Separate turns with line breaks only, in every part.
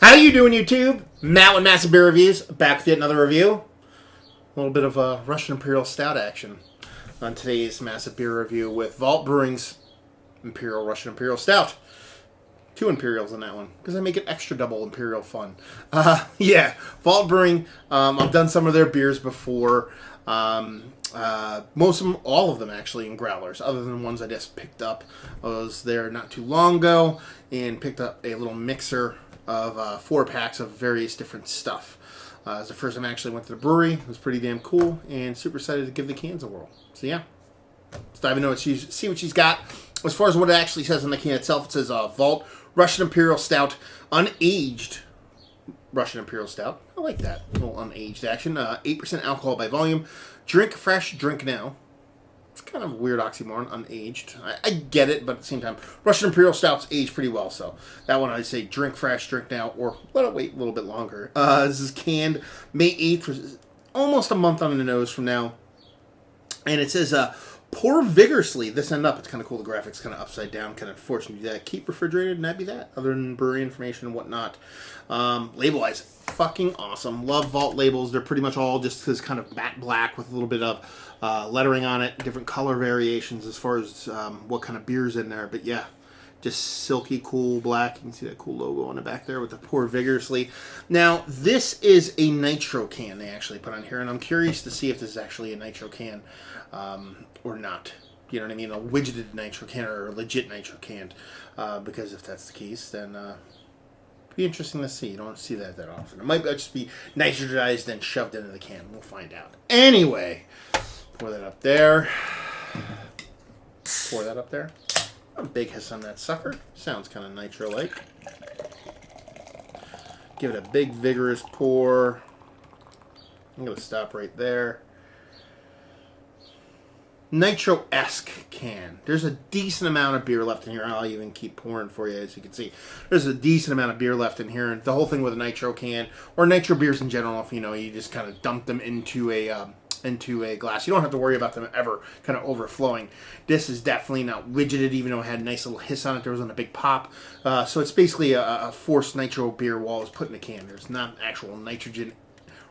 How you doing, YouTube? Matt with Massive Beer Reviews, back with yet another review. A little bit of Russian Imperial Stout action on today's Massive Beer Review with Vault Brewing's Russian Imperial Stout. 2 Imperials in that one, because I make it extra double Imperial fun. Yeah, Vault Brewing, I've done some of their beers before. Most of them, all of them actually, in growlers, other than ones I just picked up. I was there not too long ago and picked up a little mixer of 4 packs of various different stuff. It was the first time I actually went to the brewery. It was pretty damn cool and super excited to give the cans a whirl. So yeah, let's dive into it, see what she's got. As far as what it actually says on the can itself, it says Vault Russian Imperial Stout, unaged Russian Imperial Stout. I like that, a little unaged action. 8% alcohol by volume. Drink fresh, drink now. It's kind of a weird oxymoron, unaged. I get it, but at the same time, Russian Imperial Stouts age pretty well, so that one I'd say drink fresh, drink now, or let it wait a little bit longer. This is canned May 8th, almost a month on the nose from now. And it says, pour vigorously this end up. It's kind of cool. The graphics kind of upside down, kind of forcing you to do that. Keep refrigerated, and that'd be that, other than brewery information and whatnot. Label-wise, fucking awesome. Love Vault labels. They're pretty much all just this kind of matte black with a little bit of lettering on it, different color variations as far as what kind of beer's in there. But yeah, just silky, cool black. You can see that cool logo on the back there with the pour vigorously. Now, this is a Nitro can they actually put on here, and I'm curious to see if this is actually a Nitro can or not. You know what I mean? A widgeted Nitro can or a legit Nitro can. Because if that's the case, then it'd be interesting to see. You don't see that often. It might just be nitrogenized and shoved into the can. We'll find out. Anyway, pour that up there. Pour that up there. A big hiss on that sucker. Sounds kind of nitro-like. Give it a big, vigorous pour. I'm going to stop right there. Nitro-esque can. There's a decent amount of beer left in here. I'll even keep pouring for you, as you can see. There's a decent amount of beer left in here. And the whole thing with a Nitro can, or Nitro beers in general, if you just kind of dump them into a glass. You don't have to worry about them ever kind of overflowing. This is definitely not widgeted, even though it had a nice little hiss on it. There wasn't a big pop. So it's basically a forced nitro beer while it's put in a can. There's not actual nitrogen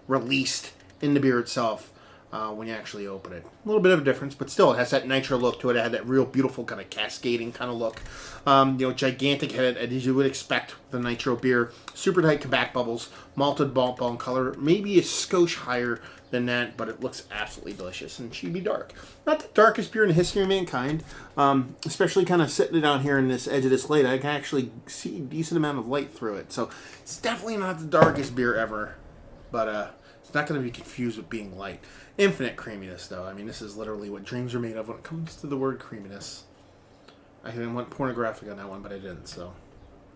released in the beer itself when you actually open it. A little bit of a difference, but still it has that nitro look to it. It had that real beautiful kind of cascading kind of look. Gigantic head, as you would expect the nitro beer. Super tight back bubbles, malted malt bone color, maybe a skosh higher than that, but it looks absolutely delicious, and she'd be dark. Not the darkest beer in the history of mankind, especially kind of sitting down here in this edge of this light. I can actually see a decent amount of light through it, so it's definitely not the darkest beer ever, but it's not going to be confused with being light. Infinite creaminess, though. I mean, this is literally what dreams are made of when it comes to the word creaminess. I even went pornographic on that one, but I didn't, so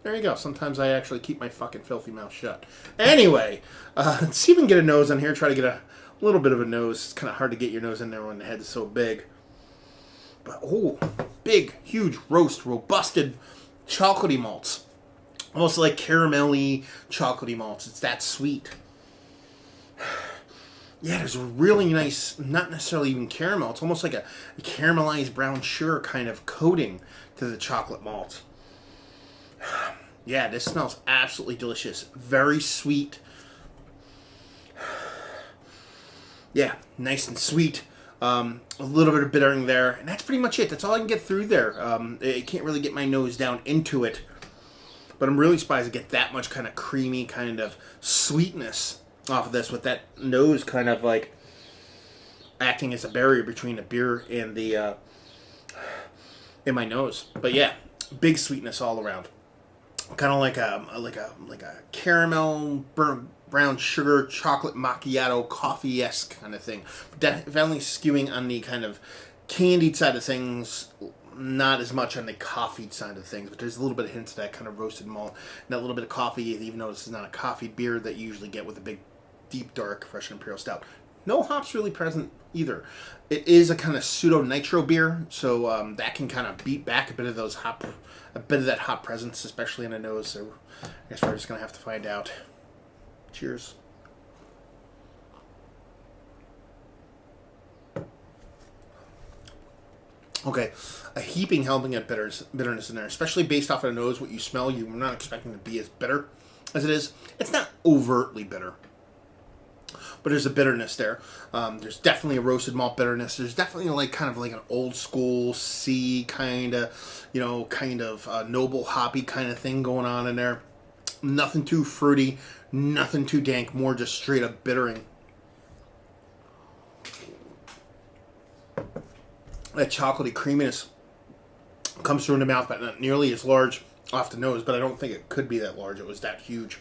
there you go. Sometimes I actually keep my fucking filthy mouth shut. Anyway, let's see if we can get a nose on here. Try to get a little bit of a nose. It's kind of hard to get your nose in there when the head is so big. But, oh, big, huge, roast, robusted, chocolatey malts. Almost like caramelly, chocolatey malts. It's that sweet. Yeah, there's a really nice, not necessarily even caramel. It's almost like a caramelized brown sugar kind of coating to the chocolate malt. Yeah, this smells absolutely delicious. Very sweet. Yeah, nice and sweet. A little bit of bittering there. And that's pretty much it. That's all I can get through there. I can't really get my nose down into it. But I'm really surprised to get that much kind of creamy kind of sweetness off of this, with that nose kind of like acting as a barrier between the beer and the in my nose. But yeah, big sweetness all around. Kind of like a caramel brown sugar chocolate macchiato coffee-esque kind of thing. Definitely skewing on the kind of candied side of things, not as much on the coffee side of things, but there's a little bit of hints of that kind of roasted malt and that little bit of coffee, even though this is not a coffee beer that you usually get with a big deep dark Russian Imperial Stout. No hops really present either. It is a kind of pseudo nitro beer, so that can kind of beat back a bit of that hop presence, especially in the nose. So I guess we're just gonna have to find out. Cheers. Okay, a heaping helping of bitterness in there, especially based off of the nose. What you smell, you're not expecting to be as bitter as it is. It's not overtly bitter, but there's a bitterness there. There's definitely a roasted malt bitterness. There's definitely like kind of like an old school C kind of, noble hoppy kind of thing going on in there. Nothing too fruity, nothing too dank, more just straight up bittering. That chocolatey creaminess comes through in the mouth, but not nearly as large off the nose, but I don't think it could be that large. It was that huge.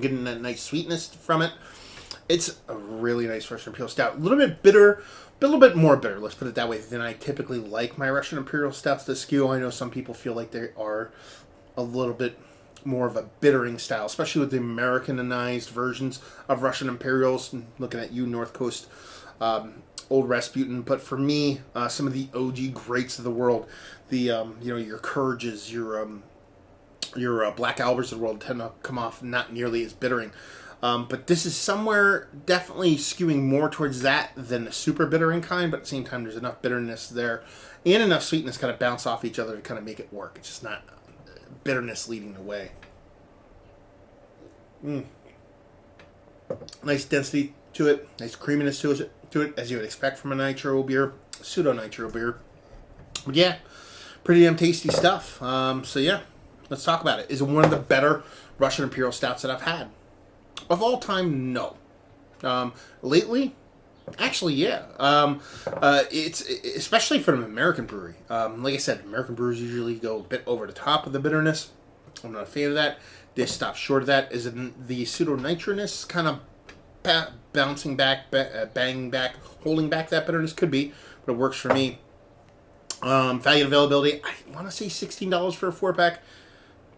Getting that nice sweetness from it. It's a really nice Russian Imperial Stout. A little bit bitter, a little bit more bitter, let's put it that way, than I typically like my Russian Imperial Stouts to skew. I know some people feel like they are a little bit more of a bittering style, especially with the Americanized versions of Russian Imperials. Looking at you, North Coast Old Rasputin. But for me, some of the OG greats of the world, the your Courages, your Black Alberts of the world tend to come off not nearly as bittering. But this is somewhere definitely skewing more towards that than the super bittering kind, but at the same time there's enough bitterness there and enough sweetness kind of bounce off each other to kind of make it work. It's just not bitterness leading the way. Nice density to it, nice creaminess to it, as you would expect from a nitro beer, pseudo nitro beer. But yeah, pretty damn tasty stuff. So yeah, let's talk about it. Is it one of the better Russian Imperial Stouts that I've had? Of all time, no. Lately, actually, yeah. It's especially for an American brewery. Like I said, American brewers usually go a bit over the top of the bitterness. I'm not a fan of that. This stops short of that. Is it the pseudo-nitroness kind of bouncing back, banging back, holding back that bitterness? Could be, but it works for me. Value and availability, I want to say $16 for a 4-pack.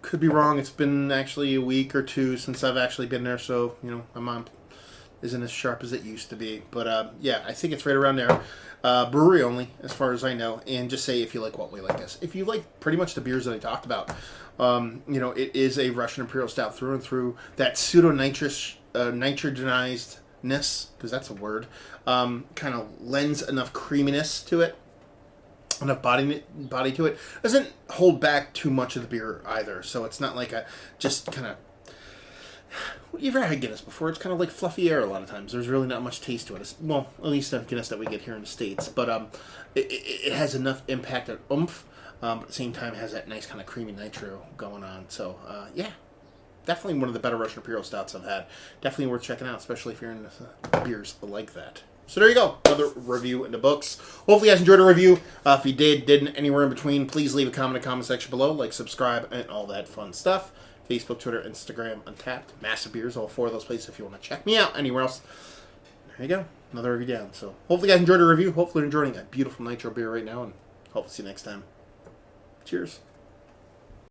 Could be wrong. It's been actually a week or two since I've actually been there, so, my mom isn't as sharp as it used to be. But, yeah, I think it's right around there. Brewery only, as far as I know. And just say if you like what we like this. If you like pretty much the beers that I talked about, it is a Russian Imperial Stout through and through. That nitrogenizedness, because that's a word, kind of lends enough creaminess to it. Enough body to it. Doesn't hold back too much of the beer either. So it's not like a just kind of... You've ever had Guinness before? It's kind of like fluffy air a lot of times. There's really not much taste to it. Well, at least the Guinness that we get here in the States. But it has enough impact and oomph. But at the same time, it has that nice kind of creamy nitro going on. So, yeah. Definitely one of the better Russian Imperial Stouts I've had. Definitely worth checking out, especially if you're into beers like that. So there you go. Another review in the books. Hopefully you guys enjoyed the review. If you didn't, anywhere in between, please leave a comment in the comment section below. Like, subscribe, and all that fun stuff. Facebook, Twitter, Instagram, Untapped, Massive Beers, all 4 of those places if you want to check me out anywhere else. There you go. Another review down. So hopefully you guys enjoyed the review. Hopefully you're enjoying that beautiful nitro beer right now. And hopefully see you next time. Cheers.